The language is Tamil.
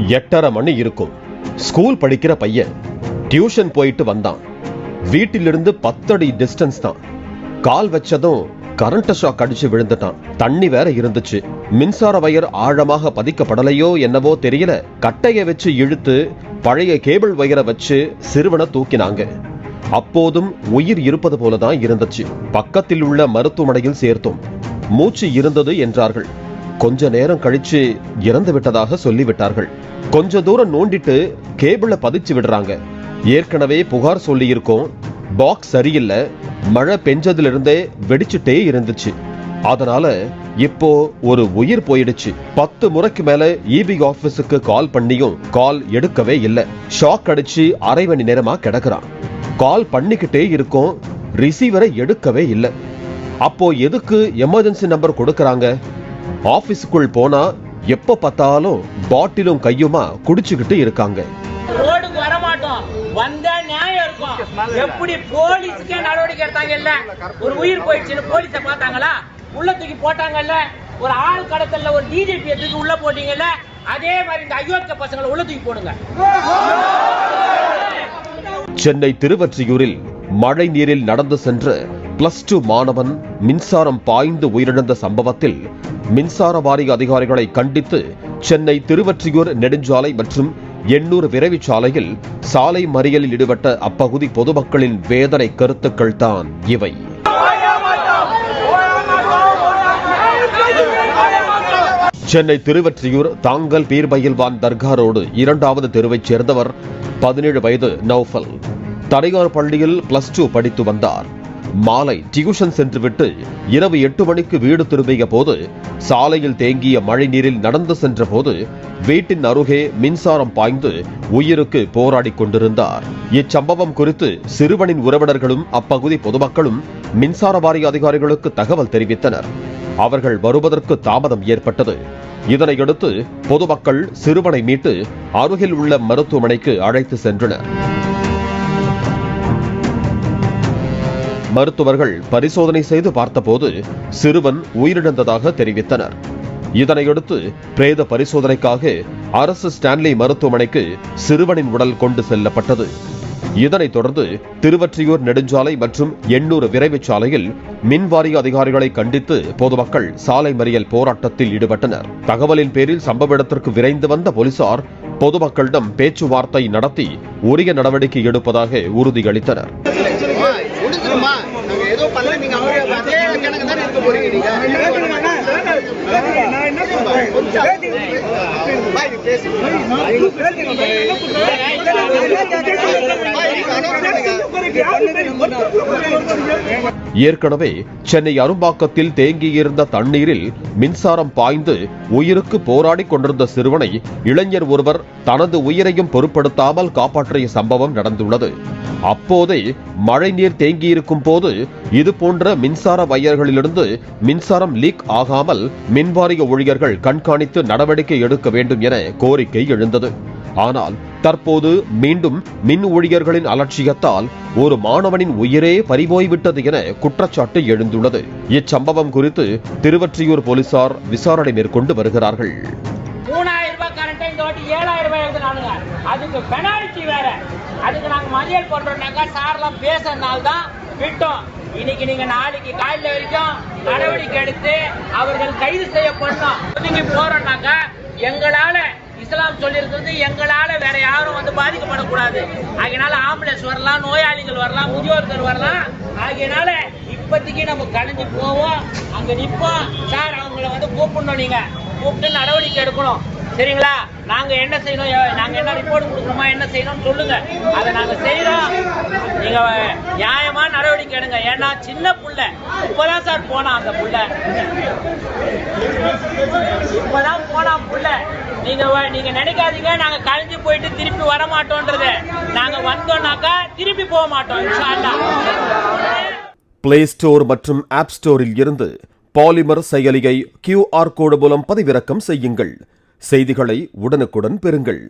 8:30 மணி இருக்கும். ஸ்கூல் படிக்கிற பையன் டியூஷன் போயிட்டு வந்தான். வீட்டிலிருந்து 10 அடி டிஸ்டன்ஸ் தான். கால் வச்சதும் கரண்ட் ஷாக் அடிச்சு விழுந்துட்டான். தண்ணி வேற இருந்துச்சு. மின்சார வயர் ஆழமாக பதிக்கப்படலையோ என்னவோ தெரியல. கட்டைய வச்சு இழுத்து பழைய கேபிள் வயரை வச்சு சிறுவனை தூக்கினாங்க. அப்போதும் உயிர் இருப்பது போலதான் இருந்துச்சு. பக்கத்தில் உள்ள மருத்துவமனையில் சேர்த்தோம். மூச்சு இருந்தது என்றார்கள். கொஞ்ச நேரம் கழிச்சு இறந்து விட்டதாக சொல்லிவிட்டார்கள். கொஞ்ச தூரம் நோண்டிட்டு கேபிள பதிச்சு விடுறாங்க. ஏற்கனவே புகார் சொல்லி இருக்கோம். பாக்ஸ் சரியில்லை. மழை பெஞ்சதிலிருந்தே வெடிச்சுட்டே இருந்துச்சு. அதனால இப்போ ஒரு உயிர் போயிடுச்சு. 10 முறைக்கு மேல இபி ஆபீஸுக்கு கால் பண்ணியும் கால் எடுக்கவே இல்லை. ஷாக் அடிச்சு அரை மணி நேரமா கிடக்குறான். கால் பண்ணிக்கிட்டே இருக்கும், ரிசீவரை எடுக்கவே இல்லை. அப்போ எதுக்கு எமர்ஜென்சி நம்பர் கொடுக்கறாங்க? ஆபீஸுக்குள் போனா எப்ப பார்த்தாலும் பாட்டிலும் கையுமா குடிச்சுக்கிட்டு இருக்காங்க. ரோடுக்கு வர மாட்டோம், வந்தா நியாயம் இருக்கும். எப்படி போலீஸ்க்கே நடவடிக்கை எடுத்தாங்கல்ல, ஒரு உயிர் போயிடுச்சுன்னு போலீஸை பார்த்தாங்களா? உள்ள தூக்கி போட்டாங்கல்ல. ஒரு ஆள் கடத்தல்ல ஒரு டிஜிபி தூக்கி உள்ள போட்டீங்கல்ல, அதே மாதிரி இந்த அயோக்கிய பசங்களை உள்ள தூக்கி போடுங்க. சென்னை திருவொற்றியூரில் மழை நீரில் நடந்து சென்ற +2 மாணவன் மின்சாரம் பாய்ந்து உயிரிழந்த சம்பவத்தில் மின்சார வாரிய அதிகாரிகளை கண்டித்து சென்னை திருவொற்றியூர் நெடுஞ்சாலை மற்றும் எண்ணூர் விரைவு சாலையில் சாலை மறியலில் ஈடுபட்ட அப்பகுதி பொதுமக்களின் வேதனை கருத்துக்கள் தான் இவை. சென்னை திருவொற்றியூர் தாங்கல் பீர்பயில்வான் தர்கா ரோடு 2வது தெருவைச் சேர்ந்தவர் 17 வயது நௌஃபல். தனியார் பள்ளியில் +2 படித்து வந்தார். மாலை டியூஷன் சென்றுவிட்டு இரவு 8 மணிக்கு வீடு திரும்பிய போது சாலையில் தேங்கிய மழை நீரில் நடந்து சென்ற போது வீட்டின் அருகே மின்சாரம் பாய்ந்து உயிருக்கு போராடி கொண்டிருந்தார். இச்சம்பவம் குறித்து சிறுவனின் உறவினர்களும் அப்பகுதி பொதுமக்களும் மின்சார வாரிய அதிகாரிகளுக்கு தகவல் தெரிவித்தனர். அவர்கள் வருவதற்கு தாமதம் ஏற்பட்டது. இதனையடுத்து பொதுமக்கள் சிறுவனை மீட்டு அருகில் உள்ள மருத்துவமனைக்கு அழைத்து சென்றனர். மருத்துவர்கள் பரிசோதனை செய்து பார்த்தபோது சிறுவன் உயிரிழந்ததாக தெரிவித்தனர். இதனையடுத்து பிரேத பரிசோதனைக்காக அரசு ஸ்டான்லி மருத்துவமனைக்கு சிறுவனின் உடல் கொண்டு செல்லப்பட்டது. இதனைத் தொடர்ந்து திருவொற்றியூர் நெடுஞ்சாலை மற்றும் எண்ணூர் விரைவு சாலையில் மின்வாரிய அதிகாரிகளை கண்டித்து பொதுமக்கள் சாலை மறியல் போராட்டத்தில் ஈடுபட்டனர். தகவலின் பேரில் சம்பவ இடத்திற்கு விரைந்து வந்த போலீசார் பொதுமக்களிடம் பேச்சுவார்த்தை நடத்தி உரிய நடவடிக்கை எடுப்பதாக உறுதியளித்தனர். ஏற்கனவே சென்னை அரும்பாக்கத்தில் தேங்கியிருந்த தண்ணீரில் மின்சாரம் பாய்ந்து உயிருக்கு போராடி கொண்டிருந்த சிறுவனை இளைஞர் ஒருவர் தனது உயிரையும் பொருட்படுத்தாமல் காப்பாற்றிய சம்பவம் நடந்துள்ளது. அப்போதே மழை நீர் தேங்கியிருக்கும் போது இது போன்ற மின்சார வயர்களிலிருந்து மின்சாரம் லீக் ஆகாமல் மின்வாரிய ஊழியர்கள் கண்காணித்து நடவடிக்கை எடுக்க வேண்டும் என கோரிக்கை எழுந்தது. ஆனால் தற்போது மீண்டும் மின் ஊழியர்களின் அலட்சியத்தால் ஒரு மாணவனின் உயிரே பறிபோய்விட்டது என குற்றச்சாட்டு எழுந்துள்ளது. இச்சம்பவம் குறித்து திருவொற்றியூர் போலீசார் விசாரணை மேற்கொண்டு வருகிறார்கள். 3000 ரூபாய் கரண்ட் இந்த வாட்டி 7000 ரூபாய் எழுதுனானுங்க. அதுக்கு பெனால்டி வேற. அதுக்கு நாங்க மறியல் பண்றோம்னாக்கா சார்லாம் பேசுறதுனால தான் விட்டோம். இன்னைக்கு நீங்க நாளைக்கு காலையில வரைக்கும் நடவடிக்கை எடுத்து அவர்கள் கைது செய்யப்படணும். நீங்க போறோம்னாக்கா எங்களால இஸ்லாம் சொல்லியிருக்கிறது எங்களால வேற யாரும் வந்து பாதிக்கப்படக்கூடாது. அதனால ஆம்புலன்ஸ் வரலாம், நோயாளிகள் வரலாம், முதியோர்கள் வரலாம். அதனால இப்போதைக்கு நம்ம கலைஞ்சு போவோம், அங்க நிற்போம். சார் அவங்களை வந்து கூப்பிடணும், நீங்க கூப்பிட்டு நடவடிக்கை எடுக்கணும். சரிங்களா? நாங்க என்ன செய்யணும், நாங்க என்ன ரிப்போர்ட் கொடுக்கணுமா, என்ன செய்யணும் சொல்லுங்க, அதை நாங்க செய்யறோம். நீங்க நியாயமா நடவடிக்கை எடுங்க. ஏன்னா சின்ன புள்ள இப்பதான் சார் போனா, அந்த புள்ள இப்பதான் போனா புள்ள. நீங்க நினைக்காதீங்க நாங்க கலைஞ்சு போயிட்டு திருப்பி வர மாட்டோம்ன்றது. நாங்க வந்தோம்னாக்கா திருப்பி போக மாட்டோம் இன்ஷா அல்லாஹ். பிளே ஸ்டோர் மற்றும் ஆப் ஸ்டோரில் இருந்து பாலிமர் செயலியை QR கோடு மூலம் பதிவிறக்கம் செய்யுங்கள். செய்திகளை உடனுக்குடன் பெறுங்கள்.